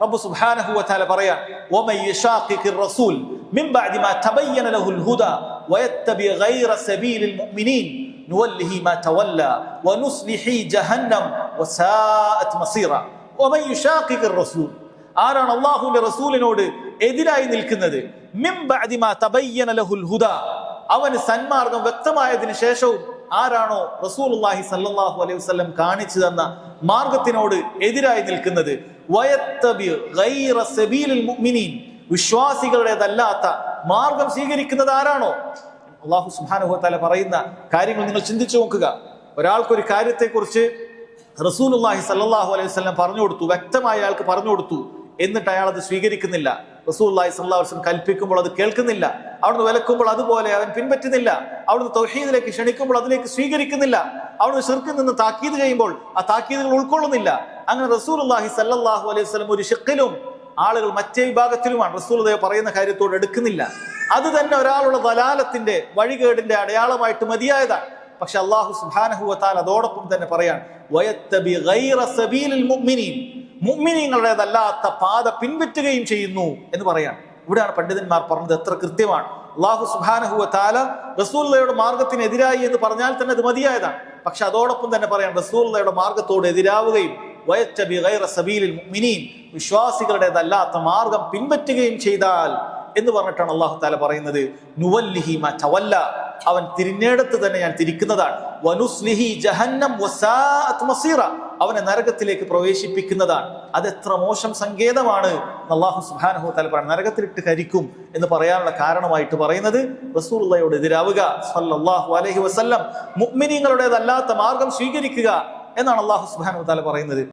റബ്ബ് സുബ്ഹാനഹു വ തആല പറയാ വമൻ യശാഖിഖിർ റസൂൽ മിൻ ബഅദി മാ തബയ്യന ലഹുൽ ഹുദാ വയത്തബി ഗൈറ സബീലിൽ മുഅ്മിനീൻ നുവല്ലിഹി മാ തവല്ല വനുസ്ലിഹി ജഹന്നം വസാഅത് മസീറ. വമൻ യശാഖിഖിർ റസൂൽ, ആരാണ് അല്ലാഹുവിന്റെ റസൂലിനോട് എതിരായി നിൽക്കുന്നത്? മിൻ ബഅദി മാ തബയ്യന ലഹുൽ ഹുദാ, അവന് സന്മാർഗം വ്യക്തമായതിനു ശേഷവും ആരാണോ റസൂലുള്ളാഹി സ്വല്ലല്ലാഹു അലൈഹി വസല്ലം കാണിച്ചു തന്ന മാർഗത്തിനോട് എതിരായി നിൽക്കുന്നത്, വയത്തബി ഗൈറ സബീലിൽ മുഅ്മിനീൻ, വിശ്വാസികളുടേതല്ലാത്ത മാർഗം സ്വീകരിക്കുന്നത് ആരാണോ? അല്ലാഹു സുബ്ഹാനഹു വ തആല പറയുന്ന കാര്യങ്ങൾ നിങ്ങൾ ചിന്തിച്ചു നോക്കുക. ഒരാൾക്കൊരു കാര്യത്തെക്കുറിച്ച് റസൂലുള്ളാഹി സ്വല്ലല്ലാഹു അലൈഹി വസല്ലം പറഞ്ഞു കൊടുത്തു, വ്യക്തമായ അയാൾക്ക് പറഞ്ഞു കൊടുത്തു, എന്നിട്ട് അയാൾ അത് സ്വീകരിക്കുന്നില്ല. റസൂലുള്ളാഹി സ്വല്ലല്ലാഹു അലൈഹി വസല്ലം കൽപ്പിക്കുമ്പോൾ അത് കേൾക്കുന്നില്ല, അവിടുന്ന് വിലക്കുമ്പോൾ അതുപോലെ അവൻ പിൻപറ്റുന്നില്ല, അവിടുന്ന് തൗഹീദിലേക്ക് ക്ഷണിക്കുമ്പോൾ അതിലേക്ക് സ്വീകരിക്കുന്നില്ല, അവിടുന്ന് ശിർക്കിൽ നിന്ന് താക്കീത് ചെയ്യുമ്പോൾ ആ താക്കീതുകൾ ഉൾക്കൊള്ളുന്നില്ല. അങ്ങനെ റസൂലുള്ളാഹി സ്വല്ലല്ലാഹു അലൈഹി വസല്ലം ഒരു ശിഖിലും ആളുകൾ മറ്റേ വിഭാഗത്തിലുമാണ് റസൂലുള്ളാഹി പറയുന്ന കാര്യത്തോട് എടുക്കുന്നില്ല. അത് തന്നെ ഒരാളുടെ ദലാലത്തിന്റെ വഴികേടിന്റെ അടയാളമായിട്ട് മതിയായതാണ്. പക്ഷെ അല്ലാഹു സുബ്ഹാനഹു വ തആല അതോടൊപ്പം തന്നെ പറയാൻ വയത്തബി ഗൈറ സബീലിൽ മുഅ്മിനീൻ, മുഅ്മിനീങ്ങളുടേതല്ലാത്ത പാത പിൻപറ്റുകയും ചെയ്യുന്നു എന്ന് പറയാൻ. ഇവിടെയാണ് പണ്ഡിതന്മാർ പറഞ്ഞത് എത്ര കൃത്യമാണ്. അല്ലാഹു സുബ്ഹാനഹു വ തആല റസൂലുള്ളാഹിയുടെ മാർഗത്തിനെതിരായി എന്ന് പറഞ്ഞാൽ തന്നെ അത് മതിയായതാണ്. പക്ഷെ അതോടൊപ്പം തന്നെ പറയാൻ റസൂലുള്ളാഹിയുടെ മാർഗത്തോട് എതിരാവുകയും വയത്തബി ഗൈറ സബീലിൽ മുഅ്മിനീൻ, വിശ്വാസികളുടേതല്ലാത്ത മാർഗം പിൻപറ്റുകയും ചെയ്താൽ എന്ന് പറഞ്ഞിട്ടാണ് അല്ലാഹു തആല പറയുന്നത് നുവല്ലിഹി മാ തവല്ല, അവൻ തിരിഞ്ഞെടുത്ത് തന്നെ ഞാൻ തിരിക്കുന്നതാണ്. വനുസ്ലിഹി ജഹന്നം വസാഅത് മസീറ, അവനെ നരകത്തിലേക്ക് പ്രവേശിപ്പിക്കുന്നതാണ്. അതെത്ര മോശം സങ്കേതമാണ് അല്ലാഹു സുബ്ഹാനഹു വ തആല പറയുന്നത്. നരകത്തിലിട്ട് കരിക്കും എന്ന് പറയാനുള്ള കാരണമായിട്ട് പറയുന്നത് റസൂലുള്ളാഹിയോട് എതിരാവുക, സ്വല്ലല്ലാഹു അലൈഹി വസല്ലം, മുഅ്മിനീങ്ങളുടേതല്ലാത്ത മാർഗം സ്വീകരിക്കുക എന്നാണ് അല്ലാഹു സുബ്ഹാനഹു വ തആല പറയുന്നത്.